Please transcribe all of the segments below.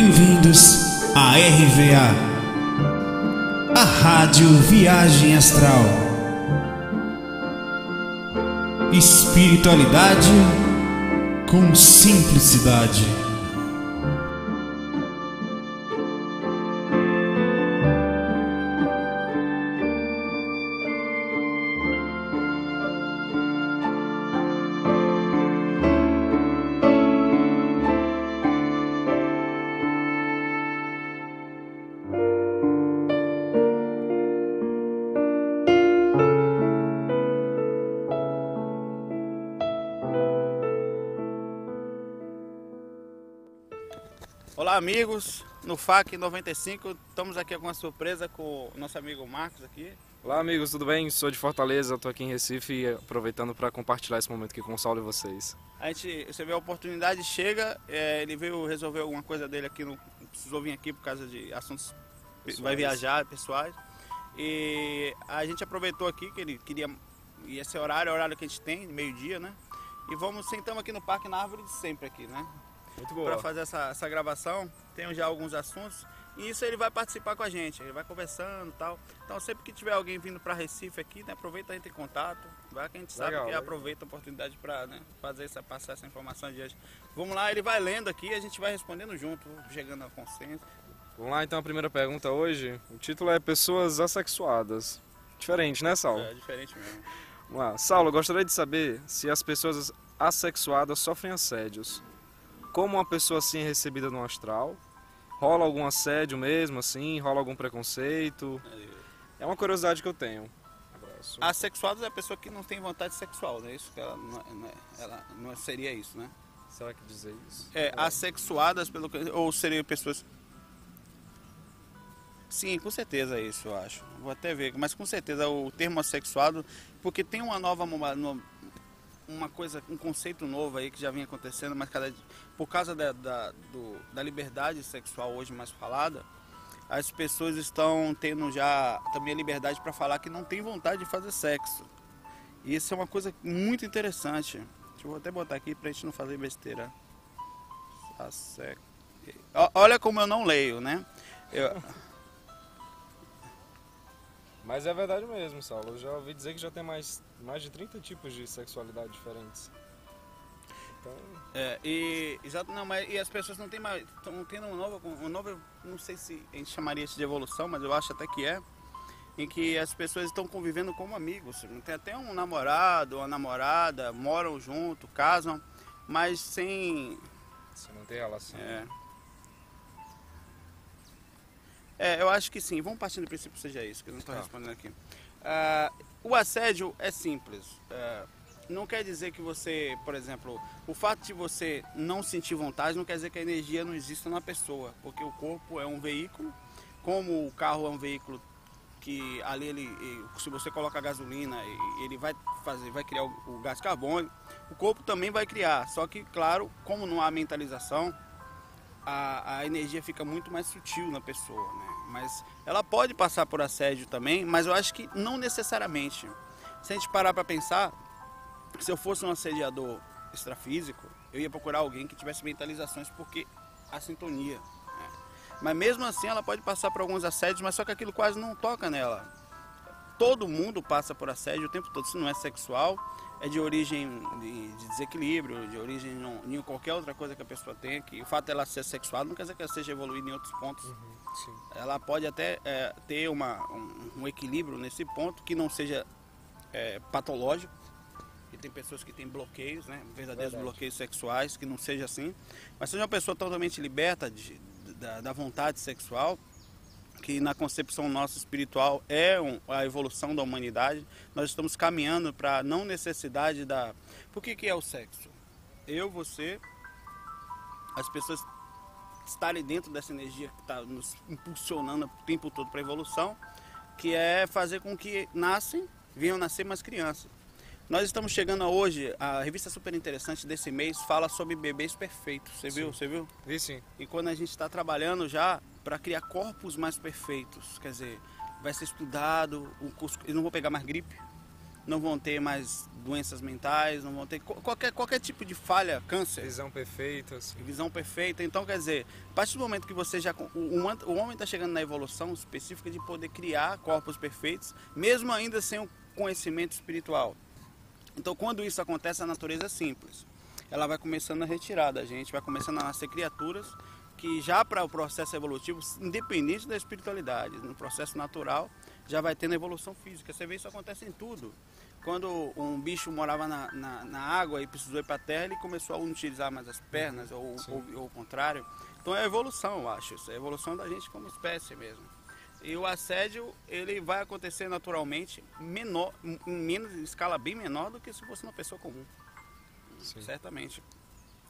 Bem-vindos à RVA, a Rádio Viagem Astral. Espiritualidade com simplicidade. Olá amigos, no FAC 95 estamos aqui com uma surpresa com o nosso amigo Marcos aqui. Olá amigos, tudo bem? Sou de Fortaleza, estou aqui em Recife e aproveitando para compartilhar esse momento aqui com o Saulo e vocês. Você vê a oportunidade, chega, ele veio resolver alguma coisa dele aqui, não precisou vir aqui por causa de assuntos, vai viajar, pessoais. E a gente aproveitou aqui que ele queria, e esse horário é o horário que a gente tem, meio-dia, né? E sentamos aqui no parque, na árvore de sempre aqui, né? Muito boa. Para fazer essa gravação, tenho já alguns assuntos e isso ele vai participar com a gente, ele vai conversando e tal. Então sempre que tiver alguém vindo para Recife aqui, né, aproveita, entra em contato, vai que a gente sabe que aproveita a oportunidade para, né, passar essa informação adiante. Vamos lá, ele vai lendo aqui e a gente vai respondendo junto, chegando a consenso. Vamos lá então, a primeira pergunta hoje, o título é Pessoas Assexuadas. Diferente, né, Saulo? É diferente mesmo. Vamos lá. Saulo, eu gostaria de saber se as pessoas assexuadas sofrem assédios. Como uma pessoa assim é recebida no astral? Rola algum assédio mesmo, assim? Rola algum preconceito? É uma curiosidade que eu tenho. Abraço. Assexuados é a pessoa que não tem vontade sexual, né? Isso que ela não seria isso, né? Será que dizer isso? Assexuadas ou seriam pessoas... Sim, com certeza é isso, eu acho. Vou até ver, mas com certeza o termo assexuado, porque tem uma nova... um conceito novo aí que já vinha acontecendo, mas por causa da liberdade sexual hoje mais falada, as pessoas estão tendo já também a liberdade para falar que não tem vontade de fazer sexo. E isso é uma coisa muito interessante. Deixa eu até botar aqui para a gente não fazer besteira. Olha como eu não leio, né? Mas é verdade mesmo, Saulo. Eu já ouvi dizer que já tem mais de 30 tipos de sexualidade diferentes. Então... e as pessoas não têm mais, estão tendo um novo, não sei se a gente chamaria isso de evolução, mas eu acho até que em que as pessoas estão convivendo como amigos. Tem até um namorado, uma namorada, moram junto, casam, mas sem... Se não tem relação. Eu acho que sim. Vamos partir do princípio que seja isso, que eu não estou respondendo aqui. O assédio é simples. Não quer dizer que você, por exemplo, o fato de você não sentir vontade não quer dizer que a energia não exista na pessoa, porque o corpo é um veículo, como o carro é um veículo que ali se você coloca gasolina, ele vai criar o gás carbônico, o corpo também vai criar, só que, claro, como não há mentalização, a energia fica muito mais sutil na pessoa, né? Mas ela pode passar por assédio também, mas eu acho que não necessariamente. Se a gente parar para pensar, se eu fosse um assediador extrafísico, eu ia procurar alguém que tivesse mentalizações, porque a sintonia, né? Mas mesmo assim ela pode passar por alguns assédios, mas só que aquilo quase não toca nela. Todo mundo passa por assédio o tempo todo, se não é sexual, é de origem de desequilíbrio, de origem em qualquer outra coisa que a pessoa tenha. Que o fato dela ser sexual não quer dizer que ela seja evoluída em outros pontos. Sim. Ela pode até ter um equilíbrio nesse ponto que não seja patológico. E tem pessoas que têm bloqueios, né, verdadeiros bloqueios sexuais, que não seja assim. Mas seja uma pessoa totalmente liberta da vontade sexual, que na concepção nossa espiritual é a evolução da humanidade. Nós estamos caminhando para a não necessidade da... Por que é o sexo? Eu, você, as pessoas estarem dentro dessa energia que está nos impulsionando o tempo todo para a evolução, que é fazer com que venham nascer mais crianças. Nós estamos chegando hoje, a revista super interessante desse mês fala sobre bebês perfeitos. Você viu? Vi sim. E quando a gente está trabalhando já para criar corpos mais perfeitos, quer dizer, vai ser estudado, eu não vou pegar mais gripe, não vão ter mais doenças mentais, não vão ter qualquer tipo de falha, câncer. Visão perfeita. Assim. Visão perfeita. Então, quer dizer, a partir do momento que você já... O homem está chegando na evolução específica de poder criar corpos perfeitos, mesmo ainda sem o conhecimento espiritual. Então, quando isso acontece, a natureza é simples. Ela vai começando a retirar da gente, vai começando a nascer criaturas que já para o processo evolutivo, independente da espiritualidade, no processo natural, já vai tendo evolução física. Você vê isso acontece em tudo. Quando um bicho morava na água e precisou ir para a terra, ele começou a não utilizar mais as pernas, ou o contrário. Então é a evolução, eu acho. Isso é a evolução da gente como espécie mesmo. E o assédio, ele vai acontecer naturalmente, em escala bem menor do que se fosse uma pessoa comum. Sim. Certamente.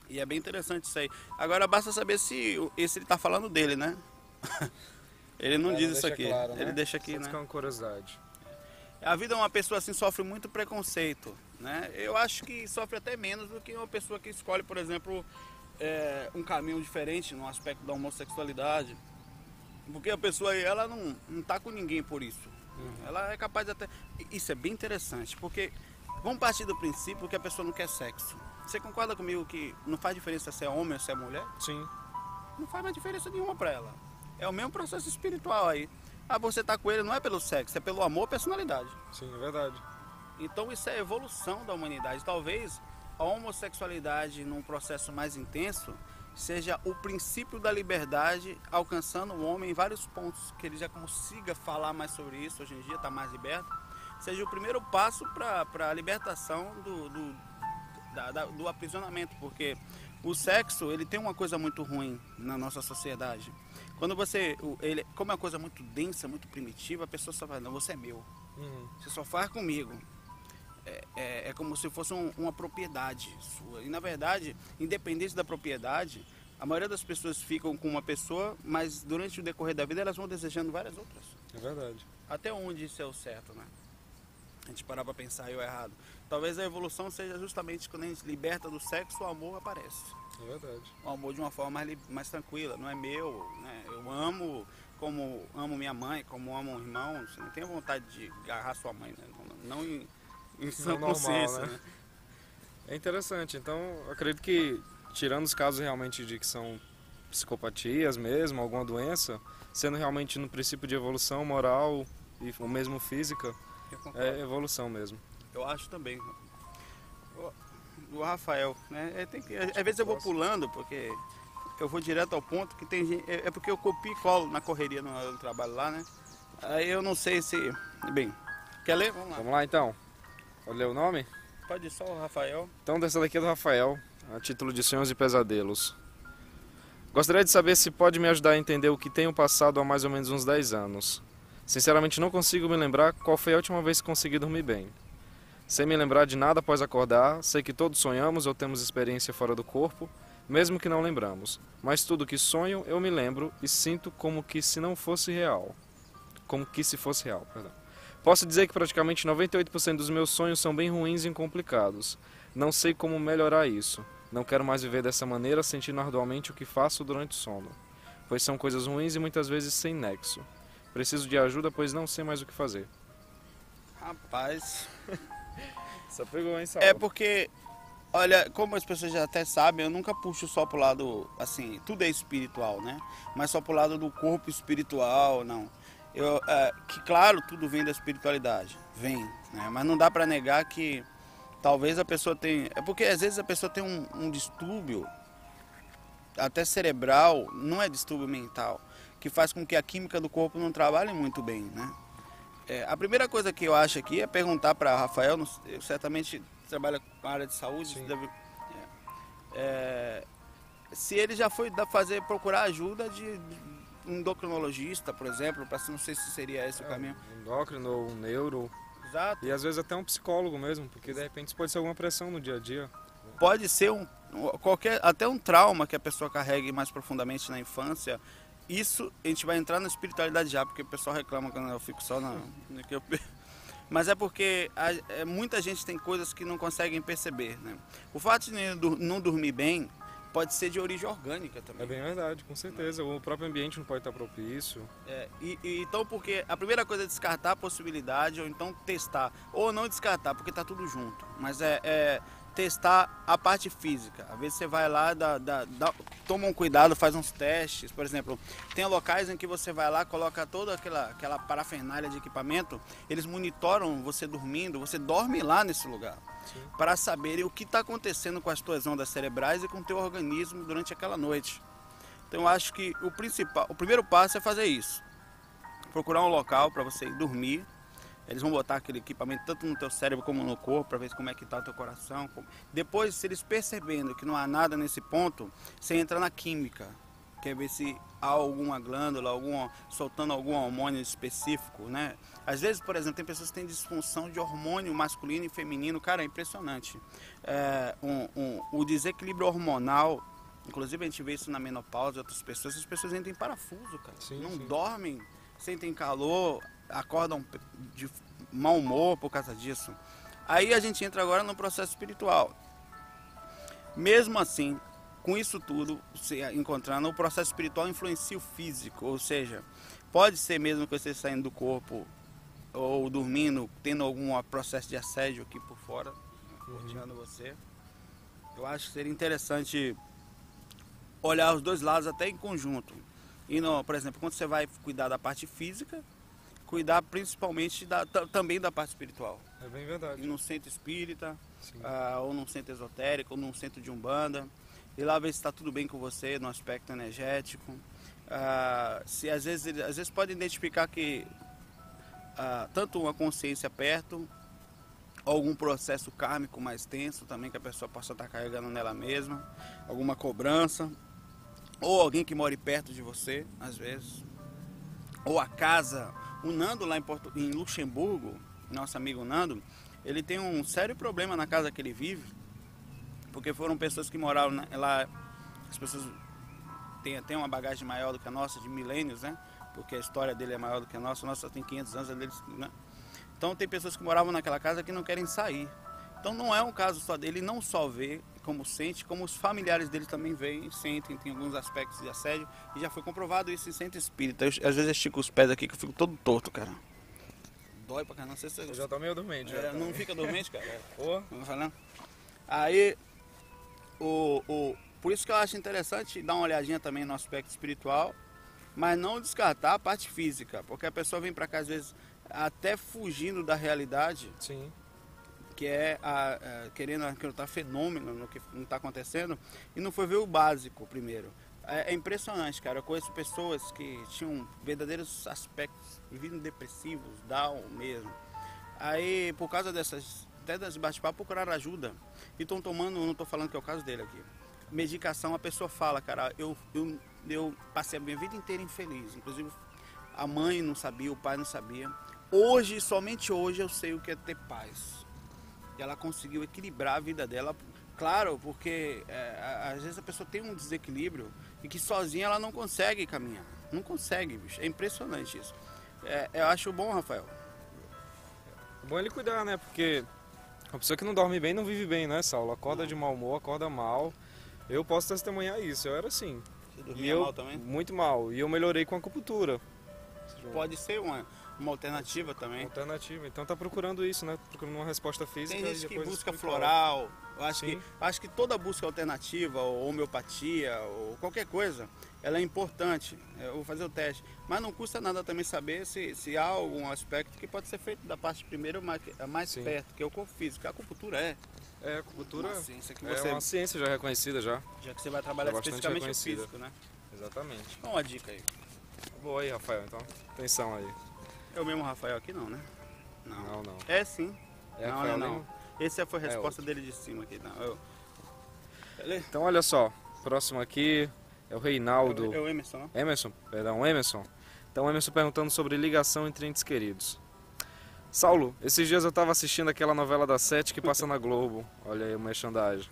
E é bem interessante isso aí. Agora basta saber se ele está falando dele, né? Ele não diz isso aqui. Claro, né? Ele deixa aqui, né? É uma curiosidade. A vida de uma pessoa assim sofre muito preconceito, né? Eu acho que sofre até menos do que uma pessoa que escolhe, por exemplo, um caminho diferente no aspecto da homossexualidade. Porque a pessoa aí, ela não tá com ninguém por isso. Ela é capaz de até... Isso é bem interessante, porque vamos partir do princípio que a pessoa não quer sexo. Você concorda comigo que não faz diferença se é homem ou se é mulher? Sim. Não faz mais diferença nenhuma para ela. É o mesmo processo espiritual aí. Você tá com ele não é pelo sexo, é pelo amor, personalidade. Sim, é verdade. Então isso é a evolução da humanidade. Talvez a homossexualidade num processo mais intenso seja o princípio da liberdade, alcançando o homem em vários pontos, que ele já consiga falar mais sobre isso, hoje em dia está mais liberto, seja o primeiro passo para a libertação do aprisionamento, porque o sexo, ele tem uma coisa muito ruim na nossa sociedade. Quando como é uma coisa muito densa, muito primitiva, a pessoa só fala, não, você é meu, você só faz comigo. É como se fosse uma propriedade sua. E na verdade, independente da propriedade, a maioria das pessoas ficam com uma pessoa, mas durante o decorrer da vida elas vão desejando várias outras. É verdade. Até onde isso é o certo, né? A gente parar para pensar e o errado. Talvez a evolução seja justamente quando a gente liberta do sexo, o amor aparece. É verdade. O amor de uma forma mais tranquila, não é meu, né? Eu amo como amo minha mãe, como amo um irmão. Você não tem vontade de agarrar sua mãe, né? Não em sã consciência, né? É interessante. Então, eu acredito que, tirando os casos realmente de que são psicopatias mesmo, alguma doença, sendo realmente no princípio de evolução moral e ou mesmo física, é evolução mesmo. Eu acho também. O Rafael, né? Às vezes eu vou pulando, porque eu vou direto ao ponto, que tem gente... É porque eu copio e colo na correria no trabalho lá, né? Aí eu não sei se... Bem, quer ler? Vamos lá. Vamos lá então. Pode ler o nome? Pode ir só o Rafael. Então, dessa daqui é do Rafael, a título de Sonhos e Pesadelos. Gostaria de saber se pode me ajudar a entender o que tenho passado há mais ou menos uns 10 anos. Sinceramente, não consigo me lembrar qual foi a última vez que consegui dormir bem. Sem me lembrar de nada após acordar, sei que todos sonhamos ou temos experiência fora do corpo, mesmo que não lembramos. Mas tudo que sonho, eu me lembro e sinto como que se não fosse real. Como que se fosse real, perdão. Posso dizer que praticamente 98% dos meus sonhos são bem ruins e complicados. Não sei como melhorar isso. Não quero mais viver dessa maneira, sentindo arduamente o que faço durante o sono. Pois são coisas ruins e muitas vezes sem nexo. Preciso de ajuda, pois não sei mais o que fazer. Rapaz... Só pegou, hein, Saulo? É porque, olha, como as pessoas já até sabem, eu nunca puxo só pro lado, assim, tudo é espiritual, né? Mas só pro lado do corpo espiritual, não. Que claro, tudo vem da espiritualidade, vem, né? Mas não dá pra negar que talvez a pessoa tenha... É porque às vezes a pessoa tem um distúrbio, até cerebral, não é distúrbio mental, que faz com que a química do corpo não trabalhe muito bem, né? A primeira coisa que eu acho aqui é perguntar para Rafael, certamente trabalha com a área de saúde, se ele já foi procurar ajuda de um endocrinologista, por exemplo, não sei se seria esse o caminho. Um endócrino ou um neuro. Exato. E às vezes até um psicólogo mesmo, porque de repente isso pode ser alguma pressão no dia a dia. Pode ser até um trauma que a pessoa carregue mais profundamente na infância. Isso a gente vai entrar na espiritualidade já, porque o pessoal reclama quando eu fico só Mas é porque muita gente tem coisas que não conseguem perceber, né? O fato de não dormir bem pode ser de origem orgânica também. É bem verdade, com certeza. O próprio ambiente não pode estar propício. Então, porque a primeira coisa é descartar a possibilidade, ou então testar, ou não descartar, porque tá tudo junto, mas testar a parte física. Às vezes você vai lá, toma um cuidado, faz uns testes. Por exemplo, tem locais em que você vai lá, coloca toda aquela parafernália de equipamento, eles monitoram você dormindo, você dorme lá nesse lugar, para saberem o que está acontecendo com as tuas ondas cerebrais e com o teu organismo durante aquela noite. Então eu acho que o primeiro passo é fazer isso. Procurar um local para você ir dormir. Eles vão botar aquele equipamento tanto no teu cérebro como no corpo, para ver como é que está o teu coração. Depois, se eles percebendo que não há nada nesse ponto, você entra na química. Quer ver se há alguma glândula, soltando algum hormônio específico, né? Às vezes, por exemplo, tem pessoas que têm disfunção de hormônio masculino e feminino. Cara, é impressionante. O desequilíbrio hormonal, inclusive a gente vê isso na menopausa de outras pessoas, as pessoas entram em parafuso, cara. Não dormem, sentem calor, acordam de mau humor por causa disso. Aí a gente entra agora no processo espiritual. Mesmo assim, com isso tudo, se encontrando, o processo espiritual influencia o físico, ou seja, pode ser mesmo que você saindo do corpo ou dormindo, tendo algum processo de assédio aqui por fora, rodeando você. Eu acho que seria interessante olhar os dois lados até em conjunto. E por exemplo, quando você vai cuidar da parte física, cuidar principalmente também da parte espiritual. É bem verdade. Ir num centro espírita, ou num centro esotérico, ou num centro de umbanda, e lá ver se está tudo bem com você no aspecto energético. Se às vezes pode identificar que tanto uma consciência perto, algum processo kármico mais tenso também que a pessoa possa estar carregando nela mesma, alguma cobrança, ou alguém que mora perto de você, às vezes, ou a casa. O Nando lá em Luxemburgo, nosso amigo Nando, ele tem um sério problema na casa que ele vive, porque foram pessoas que moraram lá, as pessoas têm uma bagagem maior do que a nossa, de milênios, né? Porque a história dele é maior do que a nossa tem 500 anos, a deles, né? Então tem pessoas que moravam naquela casa que não querem sair. Então não é um caso só dele, não só vê como sente, como os familiares dele também veem e sentem, tem alguns aspectos de assédio, e já foi comprovado isso em centro espírita. Às vezes eu estico os pés aqui que eu fico todo torto, cara. Dói pra caramba, não sei se você... Eu já tô meio dormente. Não fica dormente, cara? Porra. Falando. Aí, por isso que eu acho interessante dar uma olhadinha também no aspecto espiritual, mas não descartar a parte física, porque a pessoa vem pra cá às vezes até fugindo da realidade. Sim. Que é querendo acreditar fenômeno no que não está acontecendo, e não foi ver o básico primeiro. É impressionante, cara. Eu conheço pessoas que tinham verdadeiros aspectos, viviam depressivos, down mesmo. Aí, por causa até das bate-papo, procuraram ajuda. E estão tomando, não estou falando que é o caso dele aqui, medicação. A pessoa fala, cara, eu passei a minha vida inteira infeliz. Inclusive, a mãe não sabia, o pai não sabia. Hoje, somente hoje, eu sei o que é ter paz. E ela conseguiu equilibrar a vida dela, claro, porque às vezes a pessoa tem um desequilíbrio e que sozinha ela não consegue caminhar. Não consegue, bicho. É impressionante isso. Eu acho bom, Rafael. É bom ele cuidar, né? Porque a pessoa que não dorme bem não vive bem, né, Saulo? Acorda de mau humor, acorda mal. Eu posso testemunhar isso. Eu era assim. Você dormia mal também? Muito mal. E eu melhorei com a acupuntura. Pode ser uma alternativa também. Alternativa. Então tá procurando isso, né? Procurando uma resposta física. Tem gente e que depois busca espiritual. floral. Eu acho que toda busca alternativa, ou homeopatia, ou qualquer coisa, ela é importante. Eu vou fazer o teste. Mas não custa nada também saber se há algum aspecto que pode ser feito da parte primeiro mais perto, que é o corpo físico. A acupuntura a acupuntura uma ciência que é uma ciência já reconhecida já. Já que você vai trabalhar especificamente o físico, né? Exatamente. Dá uma dica aí. Boa aí, Rafael, então. Atenção aí. É o mesmo Rafael aqui não, né? Não. É sim. É não, Rafael não. Lima? Essa foi a resposta outro. dele de cima aqui. Não, Então olha só, próximo aqui é o Reinaldo. É o Emerson, não? Emerson. Então Emerson perguntando sobre ligação entre entes queridos. Saulo, esses dias eu estava assistindo aquela novela das 7 que passa na Globo. Olha aí o merchandising.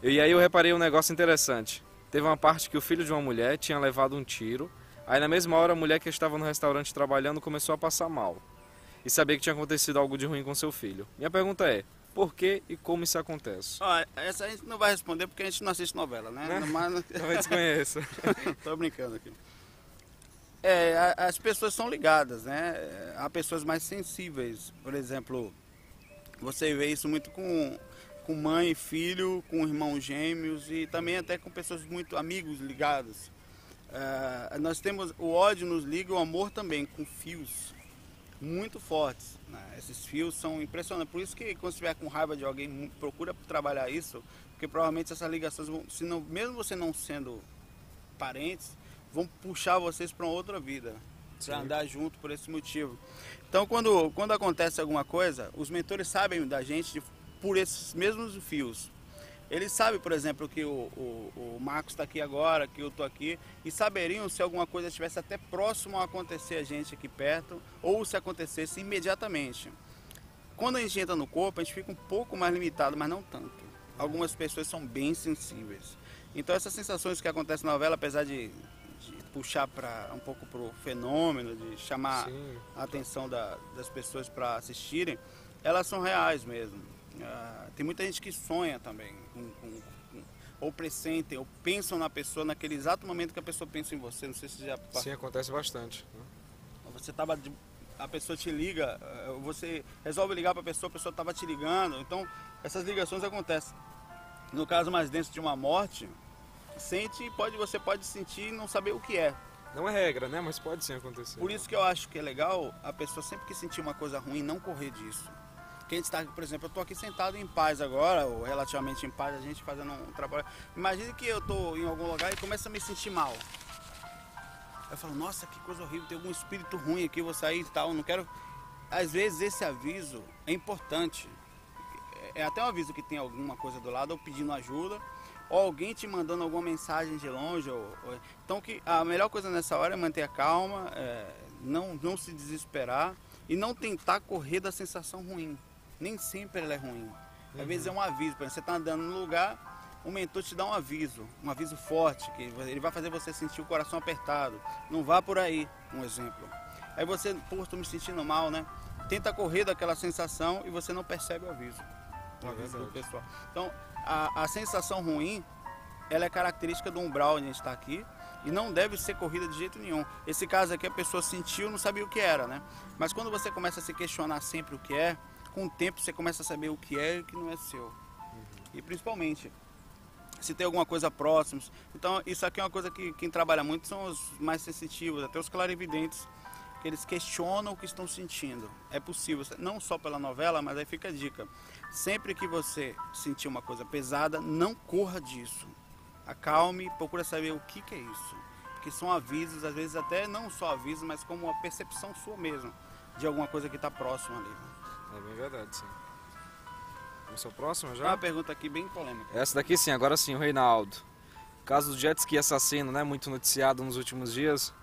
E aí eu reparei um negócio interessante. Teve uma parte que o filho de uma mulher tinha levado um tiro. Aí na mesma hora a mulher que estava no restaurante trabalhando começou a passar mal. E sabia que tinha acontecido algo de ruim com seu filho. Minha pergunta é, Por que e como isso acontece? Ó, essa a gente não vai responder porque a gente não assiste novela, né? Mas... Talvez desconheça. Tô brincando aqui. As pessoas são ligadas, né? Há pessoas mais sensíveis. Por exemplo, você vê isso muito com mãe e filho, com irmãos gêmeos e também até com pessoas muito amigos ligados. Nós temos o ódio nos liga, o amor também, com fios muito fortes, né? Esses fios são impressionantes. Por isso que quando você estiver com raiva de alguém, procura trabalhar isso, porque provavelmente essas ligações, mesmo você não sendo parentes, vão puxar vocês para uma outra vida, para andar junto por esse motivo. Então, quando acontece alguma coisa, os mentores sabem da gente por esses mesmos fios. Eles sabem, por exemplo, que o Marcos está aqui agora, que eu estou aqui, e saberiam se alguma coisa estivesse até próximo a acontecer a gente aqui perto, ou se acontecesse imediatamente. Quando a gente entra no corpo, a gente fica um pouco mais limitado, mas não tanto. Algumas pessoas são bem sensíveis. Então essas sensações que acontecem na novela, apesar de puxar um pouco para o fenômeno, de chamar a atenção das pessoas para assistirem, elas são reais mesmo. Tem muita gente que sonha também, ou pressentem, ou pensam na pessoa naquele exato momento que a pessoa pensa em você. Não sei se já... Sim, acontece bastante. A pessoa te liga, você resolve ligar para a pessoa estava te ligando. Então, essas ligações acontecem. No caso mais denso de uma morte, você pode sentir e não saber o que é. Não é regra, né? Mas pode sim acontecer. Por isso que eu acho que é legal a pessoa sempre que sentir uma coisa ruim, não correr disso. Que a gente está, por exemplo, eu estou aqui sentado em paz agora, ou relativamente em paz, a gente fazendo um trabalho. Imagine que eu estou em algum lugar e começo a me sentir mal. Eu falo, nossa, que coisa horrível, tem algum espírito ruim aqui, vou sair e tal, não quero... Às vezes esse aviso é importante. É até um aviso que tem alguma coisa do lado, ou pedindo ajuda, ou alguém te mandando alguma mensagem de longe. Então a melhor coisa nessa hora é manter a calma, não se desesperar e não tentar correr da sensação ruim. Nem sempre ela é ruim. Às vezes é um aviso. Por exemplo, você está andando no lugar, o mentor te dá um aviso forte, que ele vai fazer você sentir o coração apertado. Não vá por aí, um exemplo. Aí você, pô, estou me sentindo mal, né? Tenta correr daquela sensação e você não percebe o aviso. O aviso do pessoal. Então, a sensação ruim, ela é característica do umbral onde a gente está aqui e não deve ser corrida de jeito nenhum. Esse caso aqui a pessoa sentiu, não sabia o que era, né? Mas quando você começa a se questionar sempre o que é, com o tempo você começa a saber o que é e o que não é seu. E principalmente, se tem alguma coisa próxima. Então, isso aqui é uma coisa que quem trabalha muito são os mais sensitivos, até os clarividentes, que eles questionam o que estão sentindo. É possível, não só pela novela, mas aí fica a dica. Sempre que você sentir uma coisa pesada, não corra disso. Acalme, procura saber o que é isso. Porque são avisos, às vezes até não só avisos, mas como uma percepção sua mesmo, de alguma coisa que está próxima ali. É bem verdade, sim. Vamos ao próximo já? Uma pergunta aqui bem polêmica. Essa daqui sim, agora sim, o Reinaldo. O caso do jet ski assassino, né? Muito noticiado nos últimos dias.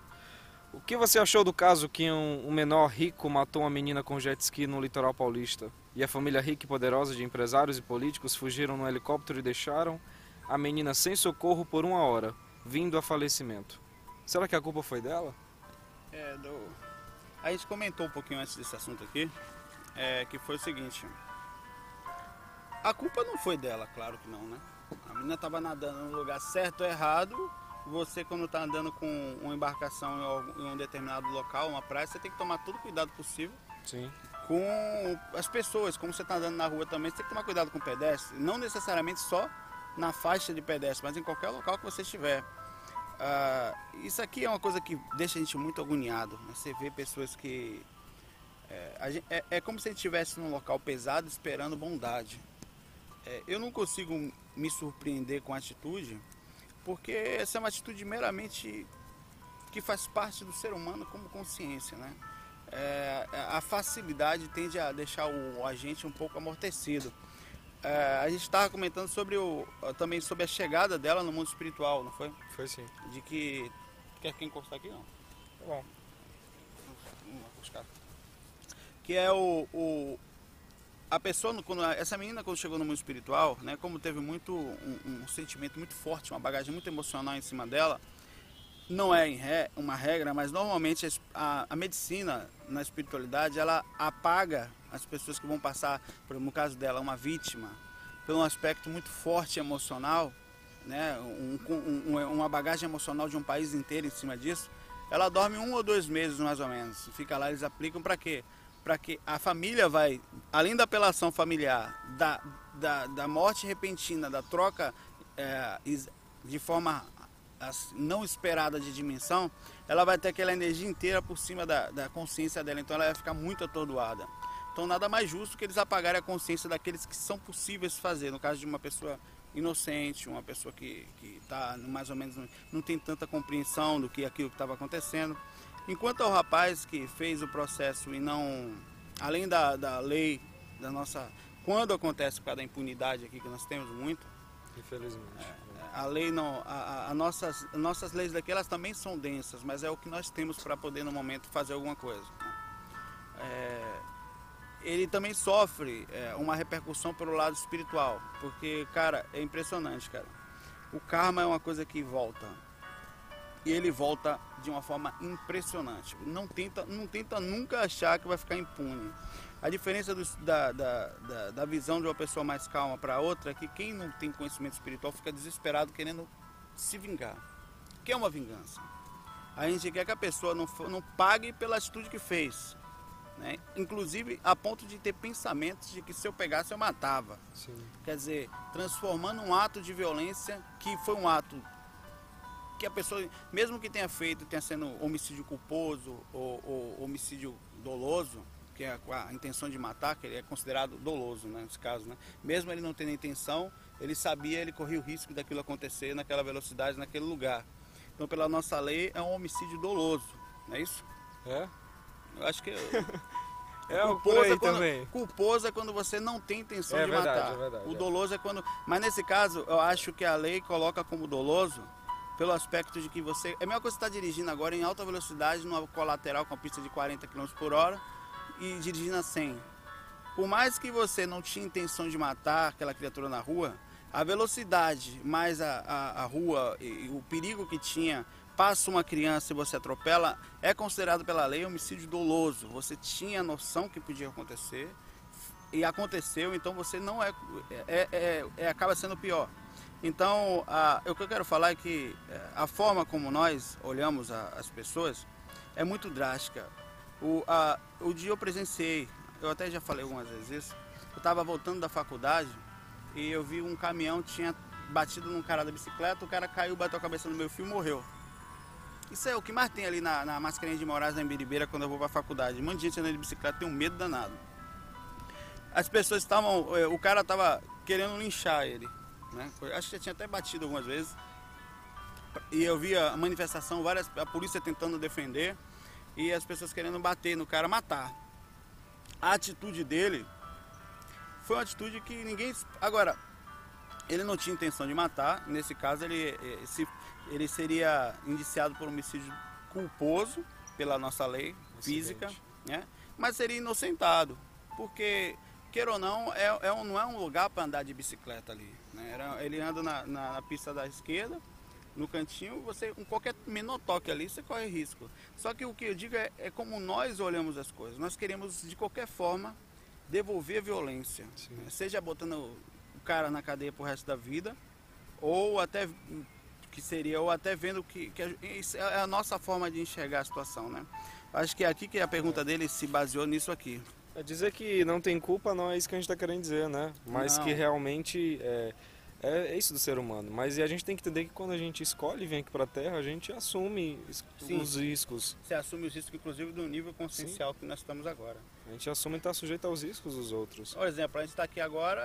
O que você achou do caso que um menor rico matou uma menina com jet ski no litoral paulista? E a família rica e poderosa de empresários e políticos fugiram no helicóptero e deixaram a menina sem socorro por 1 hora, vindo a falecimento. Será que a culpa foi dela? A gente comentou um pouquinho antes desse assunto aqui, que foi o seguinte. A culpa não foi dela, claro que não, né? A menina estava nadando no lugar certo ou errado. Você, quando está andando com uma embarcação em um determinado local, uma praia, você tem que tomar todo o cuidado possível. Sim. Com as pessoas. Como você está andando na rua também, você tem que tomar cuidado com o pedestre. Não necessariamente só na faixa de pedestre, mas em qualquer local que você estiver. Isso aqui é uma coisa que deixa a gente muito agoniado. Né? Você vê pessoas que... É como se a gente estivesse num local pesado esperando bondade. Eu não consigo me surpreender com a atitude, porque essa é uma atitude meramente que faz parte do ser humano como consciência, né? A facilidade tende a deixar o agente um pouco amortecido. A gente estava comentando também sobre a chegada dela no mundo espiritual, não foi? Foi sim. De que... Quer que encostar aqui, não? Tá bom. Vamos buscar. Que é a pessoa, essa menina quando chegou no mundo espiritual, né, como teve um sentimento muito forte, uma bagagem muito emocional em cima dela, não é uma regra, mas normalmente a medicina na espiritualidade, ela apaga as pessoas que vão passar, por exemplo, no caso dela, uma vítima, por um aspecto muito forte emocional, né? Uma bagagem emocional de um país inteiro em cima disso. Ela dorme 1 ou 2 meses mais ou menos. Fica lá, eles aplicam para quê? Para que a família vai, além da apelação familiar, da morte repentina, da troca de forma não esperada de dimensão, ela vai ter aquela energia inteira por cima da consciência dela, então ela vai ficar muito atordoada. Então nada mais justo que eles apagarem a consciência daqueles que são possíveis de fazer, no caso de uma pessoa inocente, uma pessoa que está mais ou menos, não tem tanta compreensão do que aquilo que estava acontecendo. Enquanto ao rapaz que fez o processo e não, além da lei, da nossa, quando acontece por causa da impunidade aqui que nós temos muito, infelizmente. A lei não, nossas leis daqui elas também são densas, mas é o que nós temos para poder no momento fazer alguma coisa. Ele também sofre uma repercussão pelo lado espiritual, porque, cara, é impressionante, cara. O karma é uma coisa que volta. E ele volta de uma forma impressionante. Não tenta nunca achar que vai ficar impune. A diferença da visão de uma pessoa mais calma para outra é que quem não tem conhecimento espiritual fica desesperado querendo se vingar. O que é uma vingança? A gente quer que a pessoa não pague pela atitude que fez, né? Inclusive a ponto de ter pensamentos de que se eu pegasse eu matava. Sim. Quer dizer, transformando um ato de violência que foi um ato que a pessoa, mesmo que tenha sendo homicídio culposo ou homicídio doloso, que é a intenção de matar, que ele é considerado doloso, né, nesse caso, né? Mesmo ele não tendo intenção, ele sabia, ele corria o risco daquilo acontecer naquela velocidade, naquele lugar. Então, pela nossa lei, é um homicídio doloso, não é isso? É? Eu acho que culposo é quando você não tem intenção de verdade, matar. É verdade, o doloso é quando... Mas nesse caso, eu acho que a lei coloca como doloso pelo aspecto de que você... É a mesma coisa que você está dirigindo agora em alta velocidade, numa colateral com a pista de 40 km por hora, e dirigindo a 100. Por mais que você não tinha intenção de matar aquela criatura na rua, a velocidade mais a rua e o perigo que tinha, passa uma criança e você atropela, é considerado pela lei homicídio doloso. Você tinha noção que podia acontecer e aconteceu, então você não acaba sendo pior. Então, o que eu quero falar é que a forma como nós olhamos as pessoas é muito drástica. O dia eu presenciei, eu até já falei algumas vezes isso, eu estava voltando da faculdade e eu vi um caminhão tinha batido num cara da bicicleta, o cara caiu, bateu a cabeça no meu fio e morreu. Isso é o que mais tem ali na Mascarenhas de Moraes, na Embiribeira, quando eu vou para a faculdade. Um monte de gente andando de bicicleta, tem um medo danado. As pessoas o cara estava querendo linchar ele, né? Acho que já tinha até batido algumas vezes. E eu vi a manifestação, a polícia tentando defender. E as pessoas querendo bater no cara, matar. A atitude dele foi uma atitude que ninguém... Agora, ele não tinha intenção de matar. Nesse caso, ele seria indiciado por homicídio culposo pela nossa lei física, né? Mas seria inocentado. Porque, queira ou não, não é um lugar para andar de bicicleta ali, né? Ele anda na pista da esquerda, no cantinho, com qualquer menor toque ali, você corre risco. Só que o que eu digo é como nós olhamos as coisas. Nós queremos, de qualquer forma, devolver a violência. Né? Seja botando o cara na cadeia pro resto da vida, ou até vendo que é a nossa forma de enxergar a situação, né? Acho que é aqui que a pergunta dele se baseou nisso aqui. É dizer que não tem culpa não é isso que a gente está querendo dizer, né? Mas que realmente... É isso do ser humano, mas a gente tem que entender que quando a gente escolhe vir aqui para a Terra, a gente assume os riscos. Você assume os riscos, inclusive, do nível consciencial que nós estamos agora. A gente assume estar sujeito aos riscos dos outros. Por exemplo, a gente está aqui agora,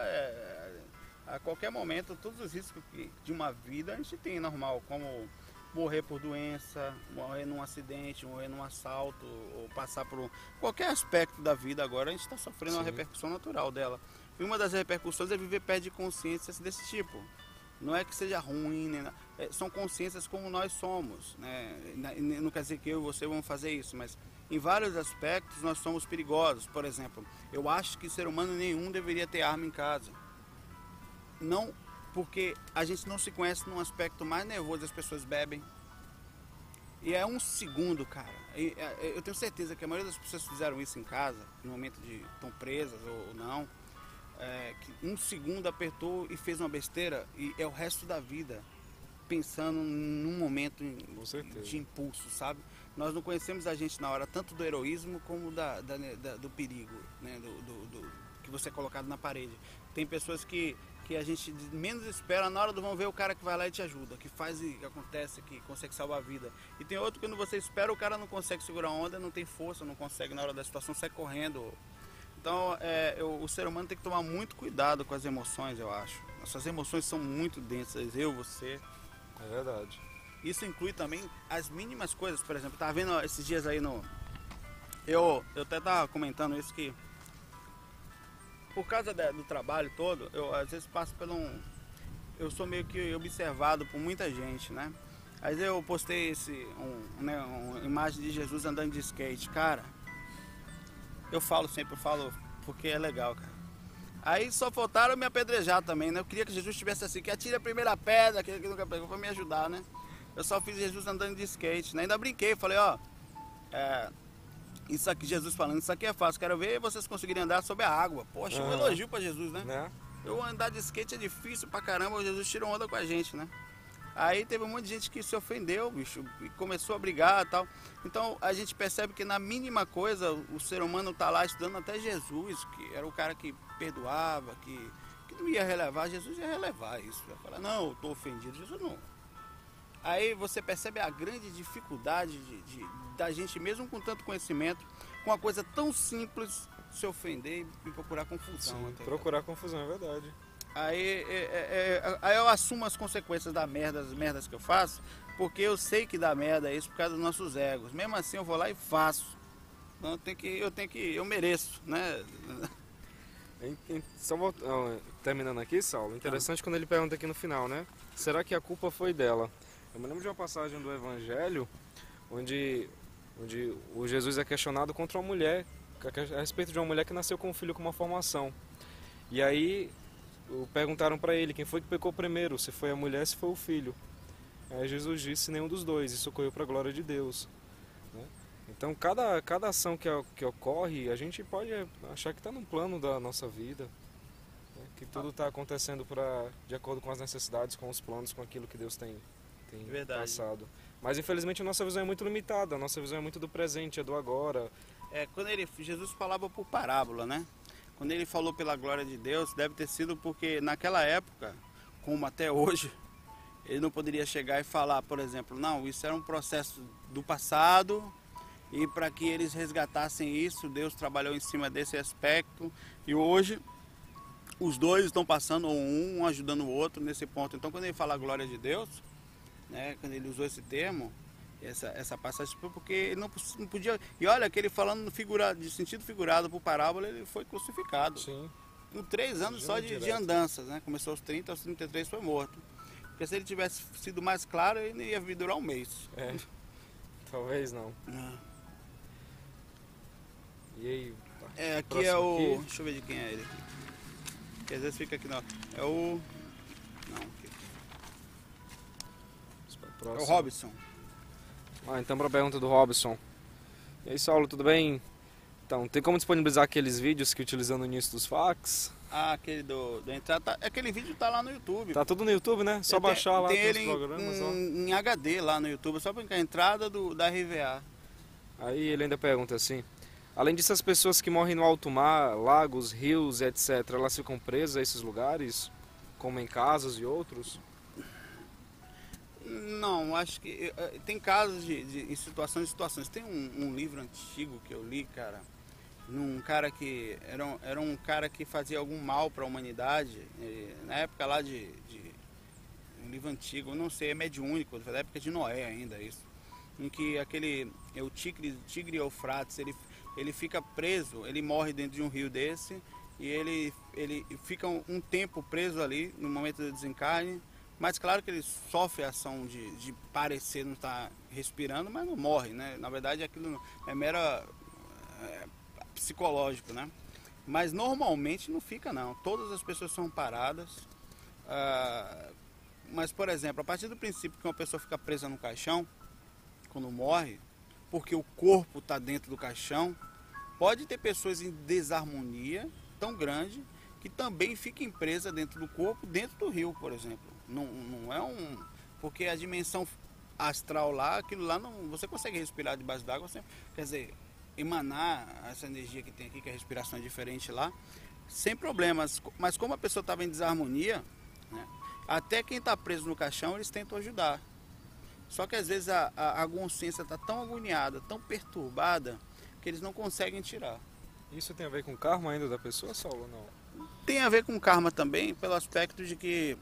a qualquer momento, todos os riscos de uma vida a gente tem normal, como morrer por doença, morrer num acidente, morrer num assalto, ou passar por qualquer aspecto da vida agora, a gente está sofrendo uma repercussão natural dela. E uma das repercussões é viver perto de consciências desse tipo. Não é que seja ruim, são consciências como nós somos, né? Não quer dizer que eu e você vamos fazer isso, mas em vários aspectos nós somos perigosos. Por exemplo, eu acho que ser humano nenhum deveria ter arma em casa. Não, porque a gente não se conhece num aspecto mais nervoso, as pessoas bebem. E é um segundo, cara. Eu tenho certeza que a maioria das pessoas fizeram isso em casa, no momento de estão presas ou não. Que um segundo apertou e fez uma besteira e é o resto da vida pensando num momento de impulso, sabe? Nós não conhecemos a gente na hora tanto do heroísmo como do perigo, né? do que você é colocado na parede. Tem pessoas que a gente menos espera, na hora do vão ver o cara que vai lá e te ajuda, que faz e acontece, que consegue salvar a vida. E tem outro que quando você espera, o cara não consegue segurar a onda, não tem força, não consegue na hora da situação, sai correndo. Então o ser humano tem que tomar muito cuidado com as emoções, eu acho. Nossas emoções são muito densas, você. É verdade. Isso inclui também as mínimas coisas, por exemplo, eu tava vendo esses dias aí no... Eu até tava comentando isso que por causa do trabalho todo, eu às vezes passo por eu sou meio que observado por muita gente, né? Aí eu postei uma imagem de Jesus andando de skate, cara. Eu falo porque é legal, cara. Aí só faltaram me apedrejar também, né? Eu queria que Jesus estivesse assim, que atire a primeira pedra, aquele que nunca pegou, pra me ajudar, né? Eu só fiz Jesus andando de skate, né? Ainda brinquei, falei, isso aqui, Jesus falando, isso aqui é fácil, quero ver vocês conseguirem andar sobre a água. Poxa, um elogio pra Jesus, né? Eu andar de skate é difícil pra caramba, Jesus tirou onda com a gente, né? Aí teve um monte de gente que se ofendeu, bicho, e começou a brigar e tal. Então a gente percebe que na mínima coisa o ser humano tá lá estudando até Jesus, que era o cara que perdoava, que não ia relevar, Jesus ia relevar isso. Ia falar, não, eu tô ofendido, Jesus não. Aí você percebe a grande dificuldade da gente, mesmo com tanto conhecimento, com uma coisa tão simples, se ofender e procurar confusão. Sim, procurar confusão, é verdade. Aí eu assumo as consequências das merdas que eu faço, porque eu sei que dá merda isso por causa dos nossos egos. Mesmo assim eu vou lá e faço. Então eu mereço, né? Só terminando aqui, Saulo, interessante quando ele pergunta aqui no final, né? Será que a culpa foi dela? Eu me lembro de uma passagem do Evangelho onde o Jesus é questionado contra uma mulher, a respeito de uma mulher que nasceu com um filho com uma formação. E aí perguntaram para ele quem foi que pecou primeiro, se foi a mulher, se foi o filho. Aí Jesus disse nenhum dos dois, isso ocorreu para a glória de Deus, né? Então cada ação que ocorre, a gente pode achar que está num plano da nossa vida, né? Que tudo está acontecendo de acordo com as necessidades, com os planos, com aquilo que Deus tem passado. Mas infelizmente a nossa visão é muito limitada, a nossa visão é muito do presente, é do agora. Quando Jesus falava por parábola, né? Quando ele falou pela glória de Deus, deve ter sido porque naquela época, como até hoje, ele não poderia chegar e falar, por exemplo, não, isso era um processo do passado e para que eles resgatassem isso, Deus trabalhou em cima desse aspecto e hoje os dois estão passando, um ajudando o outro nesse ponto. Então quando ele fala a glória de Deus, né, quando ele usou esse termo, essa passagem, porque ele não podia... E olha que ele falando de sentido figurado por parábola, ele foi crucificado. Sim. Com 3 anos só de andanças, né? Começou aos 30, aos 33 foi morto. Porque se ele tivesse sido mais claro, ele ia durar um mês. Talvez não. E aí? Aqui é o... Aqui. Deixa eu ver de quem é ele aqui. Porque às vezes fica aqui, não. É o... Não, aqui. É o Robson. Então para a pergunta do Robson. E aí, Saulo, tudo bem? Então, tem como disponibilizar aqueles vídeos que utilizando no início dos fax? Aquele do entrada, aquele vídeo tá lá no YouTube. Tá tudo no YouTube, né? Só baixar lá tem os ele programas. Em HD lá no YouTube, só para a entrada da RVA. Aí ele ainda pergunta assim: além disso, as pessoas que morrem no alto mar, lagos, rios, etc., elas ficam presas a esses lugares, como em casas e outros? Não, acho que tem casos em situações. Tem um livro antigo que eu li, cara, num cara que era um cara que fazia algum mal para a humanidade, na época lá de um livro antigo, não sei, é mediúnico, da época de Noé ainda isso, em que o tigre Eufrates, ele fica preso, ele morre dentro de um rio desse e ele fica um tempo preso ali no momento do desencarne. Mas claro que ele sofre a ação de parecer não estar respirando, mas não morre, né? Na verdade aquilo é mera psicológico, né? Mas normalmente não fica não. Todas as pessoas são paradas. Mas, por exemplo, a partir do princípio que uma pessoa fica presa no caixão, quando morre, porque o corpo está dentro do caixão, pode ter pessoas em desarmonia tão grande que também fiquem presas dentro do corpo, dentro do rio, por exemplo. Não é um... Porque a dimensão astral lá, aquilo lá, não, você consegue respirar debaixo d'água, quer dizer, emanar essa energia que tem aqui, que a respiração é diferente lá, sem problemas. Mas como a pessoa estava em desarmonia, né, até quem está preso no caixão, eles tentam ajudar. Só que às vezes a consciência está tão agoniada, tão perturbada, que eles não conseguem tirar. Isso tem a ver com o karma ainda da pessoa, Saulo, ou não? Tem a ver com karma também, pelo aspecto de que...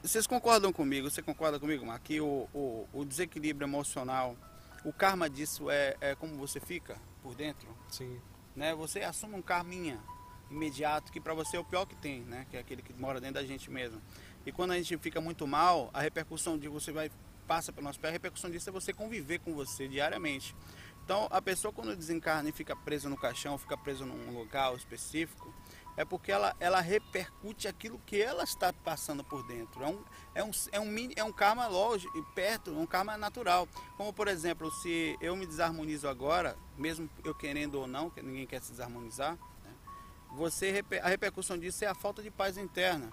vocês concordam comigo, você concorda comigo, Mar, que o desequilíbrio emocional, o karma disso é como você fica por dentro? Sim. Né? Você assume um karminha imediato, que para você é o pior que tem, né? Que é aquele que mora dentro da gente mesmo. E quando a gente fica muito mal, a repercussão de você passa pelo nosso pé, a repercussão disso é você conviver com você diariamente. Então, a pessoa quando desencarna e fica presa no caixão, fica presa num local específico, é porque ela repercute aquilo que ela está passando por dentro. É um karma lógico, perto, um karma natural. Como, por exemplo, se eu me desarmonizo agora, mesmo eu querendo ou não, que ninguém quer se desarmonizar, né, a repercussão disso é a falta de paz interna.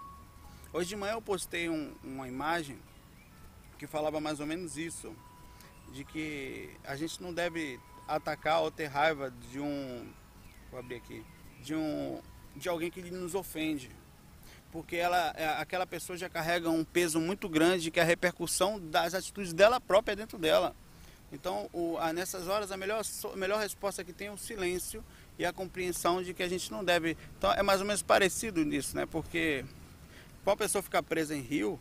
Hoje de manhã eu postei uma imagem que falava mais ou menos isso, de que a gente não deve atacar ou ter raiva vou abrir aqui, de alguém que nos ofende, porque aquela pessoa já carrega um peso muito grande, que é a repercussão das atitudes dela própria dentro dela. Então, nessas horas, a melhor resposta que tem é o silêncio e a compreensão de que a gente não deve... Então, é mais ou menos parecido nisso, né? Porque quando a pessoa fica presa em rio,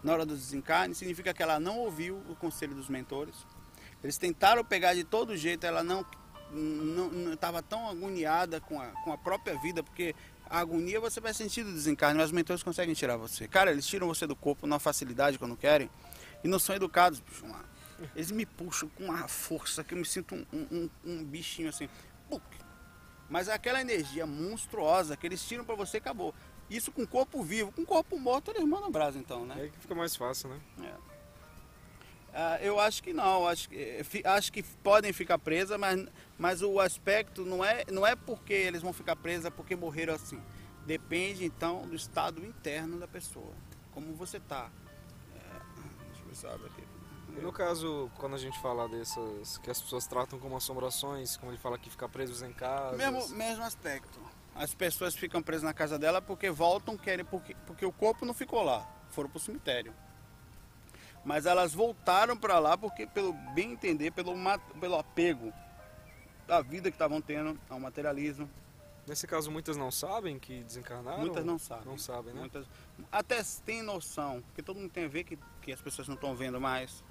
na hora do desencarne, significa que ela não ouviu o conselho dos mentores. Eles tentaram pegar de todo jeito, ela não estava tão agoniada com a própria vida, porque a agonia você vai sentir do desencarne, mas os mentores conseguem tirar você. Cara, eles tiram você do corpo na facilidade quando querem e não são educados, bicho. Eles me puxam com uma força que eu me sinto um bichinho assim. Mas aquela energia monstruosa que eles tiram pra você, acabou. Isso com corpo vivo. Com corpo morto, eles mandam brasa então, né? É aí que fica mais fácil, né? Eu acho que não. Acho que podem ficar presas, mas o aspecto não é porque eles vão ficar presas porque morreram assim. Depende então do estado interno da pessoa. Como você tá. Deixa eu ver se eu abro aqui. E no caso, quando a gente fala dessas que as pessoas tratam como assombrações, como ele fala que fica presos em casa. Mesmo aspecto. As pessoas ficam presas na casa dela porque voltam, porque o corpo não ficou lá, foram para o cemitério. Mas elas voltaram para lá porque, pelo bem entender, pelo apego da vida que estavam tendo ao materialismo. Nesse caso, muitas não sabem que desencarnaram? Muitas não sabem. Não sabem, né? Muitas, até tem noção, porque todo mundo tem a ver que as pessoas não estão vendo mais.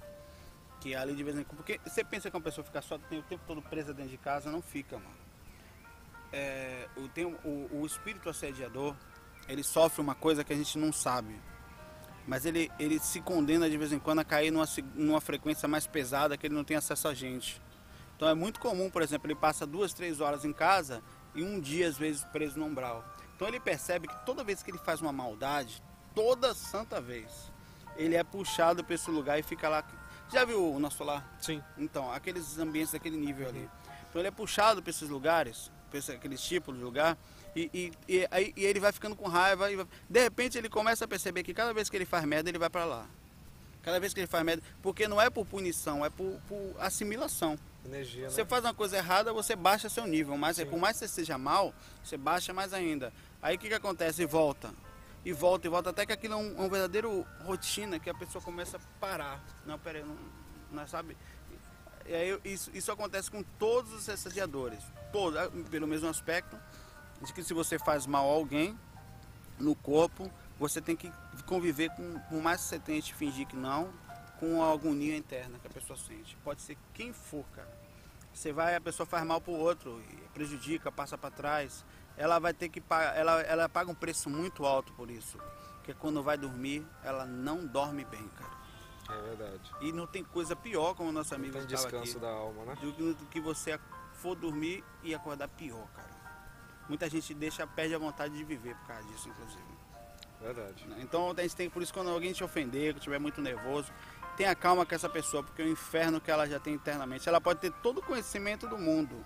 Que ali de vez em quando... Porque você pensa que uma pessoa fica só tem o tempo todo presa dentro de casa, não fica, mano. O espírito assediador, ele sofre uma coisa que a gente não sabe, mas ele se condena de vez em quando a cair numa frequência mais pesada, que ele não tem acesso a gente. Então é muito comum, por exemplo, ele passa 2, 3 horas em casa e um dia às vezes preso no umbral. Então ele percebe que toda vez que ele faz uma maldade, toda santa vez, ele é puxado para esse lugar e fica lá. Já viu o nosso lar? Sim. Então, aqueles ambientes daquele nível ali. Então ele é puxado para esses lugares, aqueles tipos de lugar, e ele vai ficando com raiva, de repente ele começa a perceber que cada vez que ele faz merda, ele vai para lá. Cada vez que ele faz merda, porque não é por punição, é por assimilação. Energia, né? Você faz uma coisa errada, você baixa seu nível, mas por mais que você seja mal, você baixa mais ainda. Aí o que acontece? Volta, até que aquilo é um verdadeiro rotina, que a pessoa começa a parar. Não, peraí, não sabe? E aí isso acontece com todos os assediadores, todos, pelo mesmo aspecto, de que se você faz mal a alguém no corpo, você tem que conviver com, por mais que você tente fingir que não, com a agonia interna que a pessoa sente. Pode ser quem for, cara. A pessoa faz mal pro outro, prejudica, passa para trás. Ela vai ter que pagar, ela paga um preço muito alto por isso. Porque quando vai dormir, ela não dorme bem, cara. É verdade. E não tem coisa pior, como o nosso amigo não tem estava descanso aqui, da alma, né? do que você for dormir e acordar pior, cara. Muita gente perde a vontade de viver por causa disso, inclusive. Verdade. Então a gente tem, por isso, quando alguém te ofender, que estiver muito nervoso, tenha calma com essa pessoa, porque o inferno que ela já tem internamente, ela pode ter todo o conhecimento do mundo,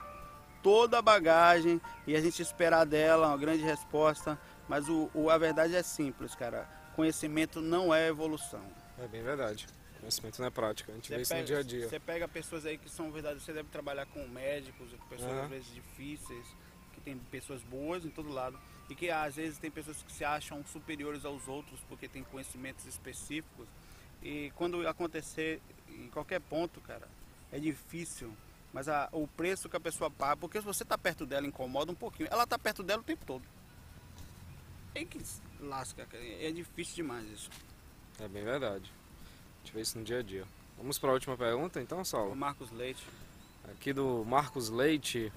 toda a bagagem, e a gente esperar dela uma grande resposta, mas a verdade é simples, cara. Conhecimento não é evolução. É bem verdade. Conhecimento não é prática, a gente vê isso no dia a dia. Você pega pessoas aí que são verdade, você deve trabalhar com médicos, com pessoas às vezes difíceis, que tem pessoas boas em todo lado, e que às vezes tem pessoas que se acham superiores aos outros porque tem conhecimentos específicos, e quando acontecer em qualquer ponto, cara, é difícil, mas o preço que a pessoa paga, porque se você tá perto dela incomoda um pouquinho, ela tá perto dela o tempo todo. É que lasca, cara, é difícil demais isso. É bem verdade. A gente vê isso no dia a dia. Vamos para a última pergunta então, Saulo? O Marcos Leite. Aqui do Marcos Leite.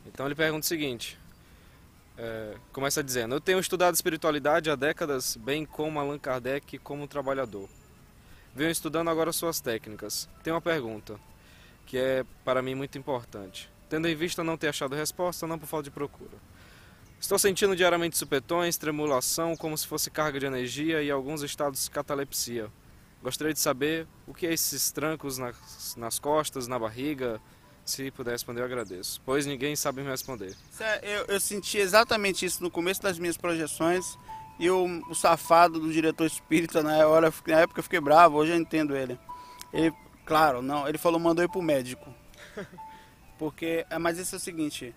Então ele pergunta o seguinte. Começa dizendo: eu tenho estudado espiritualidade há décadas, bem como Allan Kardec como trabalhador. Venho estudando agora suas técnicas. Tenho uma pergunta, que é para mim muito importante. Tendo em vista não ter achado resposta, não por falta de procura. Estou sentindo diariamente supetões, tremulação, como se fosse carga de energia e alguns estados de catalepsia. Gostaria de saber o que é esses trancos nas costas, na barriga. Se puder responder, eu agradeço, pois ninguém sabe me responder. Eu senti exatamente isso no começo das minhas projeções, e o safado do diretor espírita, na época eu fiquei bravo, hoje eu entendo ele. Claro, não, ele falou, mandou ir pro médico. Mas isso é o seguinte,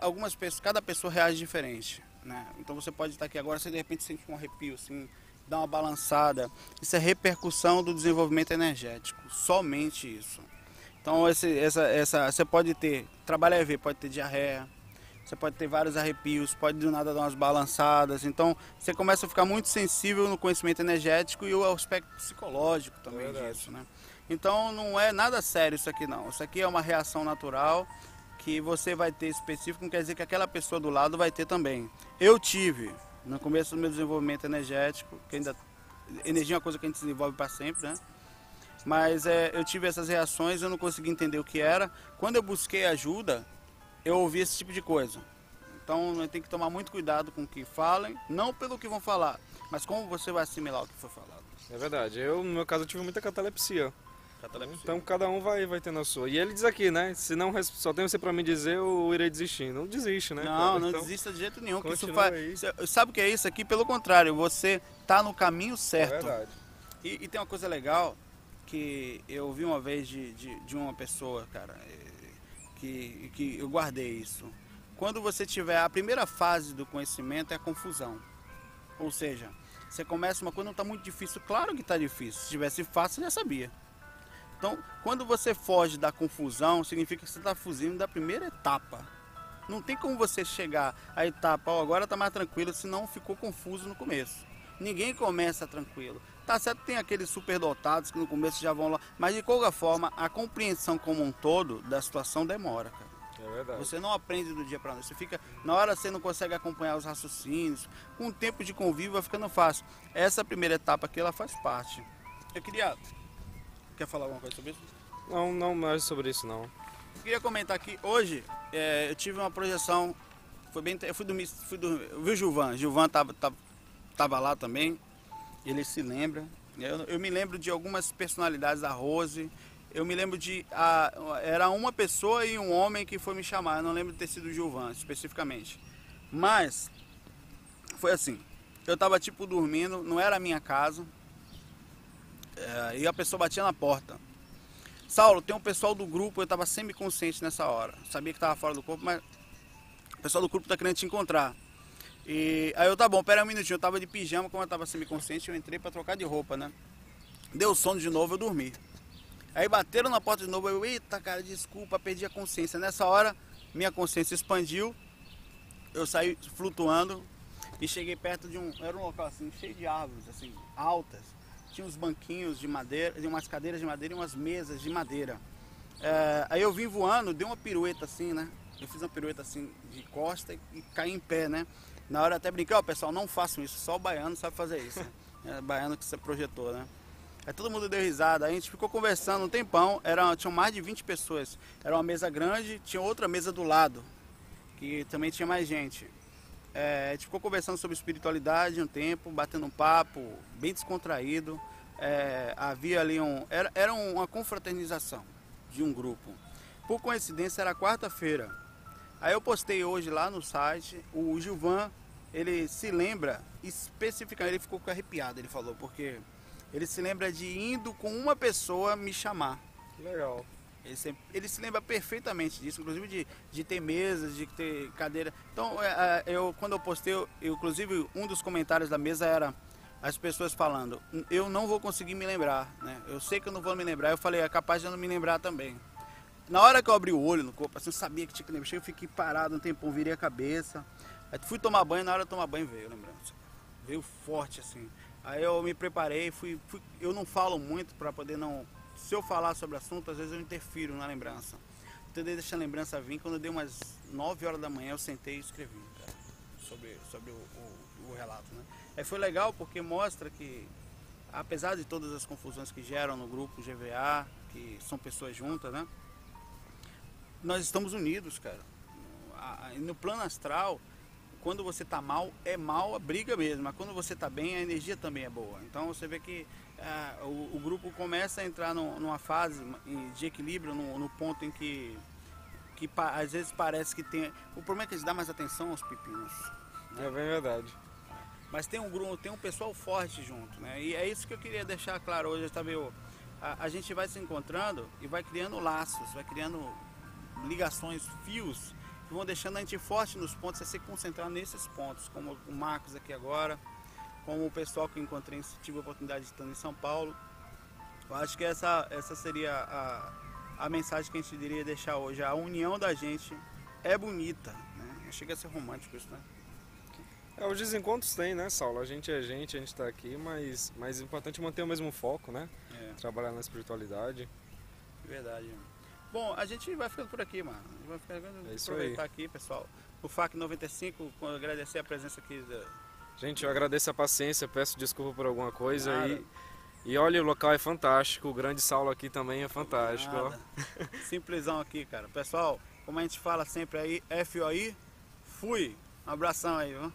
algumas pessoas, cada pessoa reage diferente, né? Então você pode estar aqui agora, você de repente sente um arrepio assim, dá uma balançada. Isso é repercussão do desenvolvimento energético, somente isso. Então você pode ter, trabalho EV, pode ter diarreia, você pode ter vários arrepios, pode do nada dar umas balançadas. Então você começa a ficar muito sensível no conhecimento energético e o aspecto psicológico também disso, né? Então não é nada sério isso aqui não. Isso aqui é uma reação natural que você vai ter específico, não quer dizer que aquela pessoa do lado vai ter também. Eu tive, no começo do meu desenvolvimento energético, que energia é uma coisa que a gente desenvolve para sempre, né? Mas eu tive essas reações, eu não consegui entender o que era. Quando eu busquei ajuda, eu ouvi esse tipo de coisa. Então tem que tomar muito cuidado com o que falem, não pelo que vão falar, mas como você vai assimilar o que foi falado. É verdade, no meu caso, eu tive muita catalepsia. Então cada um vai tendo a sua. E ele diz aqui, né? Se não só tem você pra me dizer, eu irei desistir. Não desiste, né? Não então, desista de jeito nenhum. Que isso aí. Sabe o que é isso aqui? Pelo contrário, você tá no caminho certo. É verdade. E tem uma coisa legal que eu ouvi uma vez de uma pessoa, cara, que eu guardei isso. Quando você tiver a primeira fase do conhecimento é a confusão. Ou seja, você começa uma coisa, não está muito difícil. Claro que está difícil. Se tivesse fácil, você já sabia. Então, quando você foge da confusão, significa que você está fugindo da primeira etapa. Não tem como você chegar à etapa, agora está mais tranquilo, senão ficou confuso no começo. Ninguém começa tranquilo. Tá certo, tem aqueles superdotados que no começo já vão lá, mas de qualquer forma, a compreensão como um todo da situação demora, cara. É verdade. Você não aprende do dia para noite. Você fica, na hora você não consegue acompanhar os raciocínios. Com o tempo de convívio vai ficando fácil. Essa primeira etapa aqui, ela faz parte. Eu queria... Quer falar alguma coisa sobre isso? Não mais sobre isso não. Eu queria comentar aqui, hoje eu tive uma projeção, eu fui dormir, eu vi o Gilvan tava lá também, ele se lembra. Eu me lembro de algumas personalidades da Rose, eu me lembro era uma pessoa e um homem que foi me chamar, eu não lembro de ter sido o Gilvan especificamente. Mas, foi assim, eu tava tipo dormindo, não era a minha casa, e a pessoa batia na porta. Saulo, tem um pessoal do grupo, eu estava semi-consciente nessa hora. Sabia que estava fora do corpo, mas o pessoal do grupo está querendo te encontrar. E aí eu, tá bom, pera um minutinho, eu estava de pijama, como eu estava semi-consciente, eu entrei para trocar de roupa, né? Deu sono de novo, eu dormi. Aí bateram na porta de novo, eu, eita cara, desculpa, perdi a consciência. Nessa hora, minha consciência expandiu, eu saí flutuando e cheguei perto era um local assim, cheio de árvores, assim, altas. Tinha uns banquinhos de madeira, umas cadeiras de madeira e umas mesas de madeira. Aí eu vim voando, dei uma pirueta assim, né? Eu fiz uma pirueta assim de costa e caí em pé, né? Na hora eu até brinquei, pessoal, não façam isso, só o baiano sabe fazer isso. Né? Baiano que você projetou, né? Aí todo mundo deu risada, aí a gente ficou conversando um tempão, tinham mais de 20 pessoas. Era uma mesa grande, tinha outra mesa do lado, que também tinha mais gente. A gente ficou conversando sobre espiritualidade um tempo, batendo um papo, bem descontraído. havia ali era uma confraternização de um grupo. Por coincidência era quarta-feira. Aí eu postei hoje lá no site, o Gilvan, ele se lembra especificamente, ele ficou arrepiado, ele falou, porque ele se lembra de indo com uma pessoa me chamar. Que legal. Ele se lembra perfeitamente disso, inclusive de ter mesas, de ter cadeira. Então, quando eu postei, inclusive um dos comentários da mesa era as pessoas falando, eu não vou conseguir me lembrar, né? Eu sei que eu não vou me lembrar. Eu falei, é capaz de eu não me lembrar também. Na hora que eu abri o olho no corpo, assim, eu sabia que tinha que lembrar. Eu fiquei parado um tempão, virei a cabeça. Aí fui tomar banho, na hora de tomar banho veio a lembrança. Veio forte, assim. Aí eu me preparei, eu não falo muito para poder não... Se eu falar sobre o assunto, às vezes eu interfiro na lembrança. Então eu deixei a lembrança vir. Quando deu umas 9 horas da manhã, eu sentei e escrevi, cara, sobre o relato, né? Aí foi legal porque mostra que, apesar de todas as confusões que geram no grupo GVA, que são pessoas juntas, né? Nós estamos unidos, cara. No plano astral, quando você tá mal, é mal a briga mesmo. Mas quando você tá bem, a energia também é boa. Então você vê que o grupo começa a entrar numa fase de equilíbrio, no ponto em que às vezes parece que tem... O problema é que eles dão mais atenção aos pepinos, né? É bem verdade. Mas tem um pessoal forte junto, né? E é isso que eu queria deixar claro hoje, sabe? A gente vai se encontrando e vai criando laços, vai criando ligações, fios, que vão deixando a gente forte nos pontos, a se concentrar nesses pontos, como o Marcos aqui agora, como o pessoal que eu encontrei, tive a oportunidade de estar em São Paulo. Eu acho que essa seria a mensagem que a gente iria deixar hoje. A união da gente é bonita, né? Chega a ser romântico isso, né? Os desencontros tem, né, Saulo? A gente está aqui, mas o importante é manter o mesmo foco, né? Trabalhar na espiritualidade. Verdade. Bom, a gente vai ficando por aqui, mano. A gente vai aproveitar aí. aqui, pessoal. O FAC 95, agradecer a presença aqui Gente, eu agradeço a paciência, peço desculpa por alguma coisa Nada. e olha, o local é fantástico, o grande Saulo aqui também é fantástico. Ó. Simplesão aqui, cara. Pessoal, como a gente fala sempre aí, FOI, fui. Um abração aí, viu?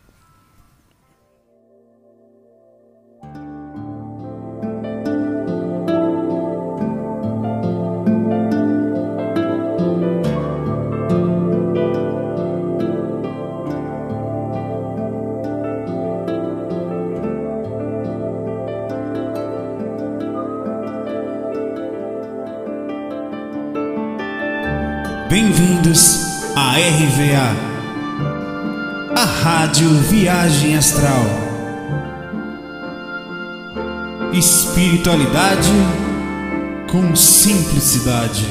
Bem-vindos à RVA, a Rádio Viagem Astral. Espiritualidade com simplicidade.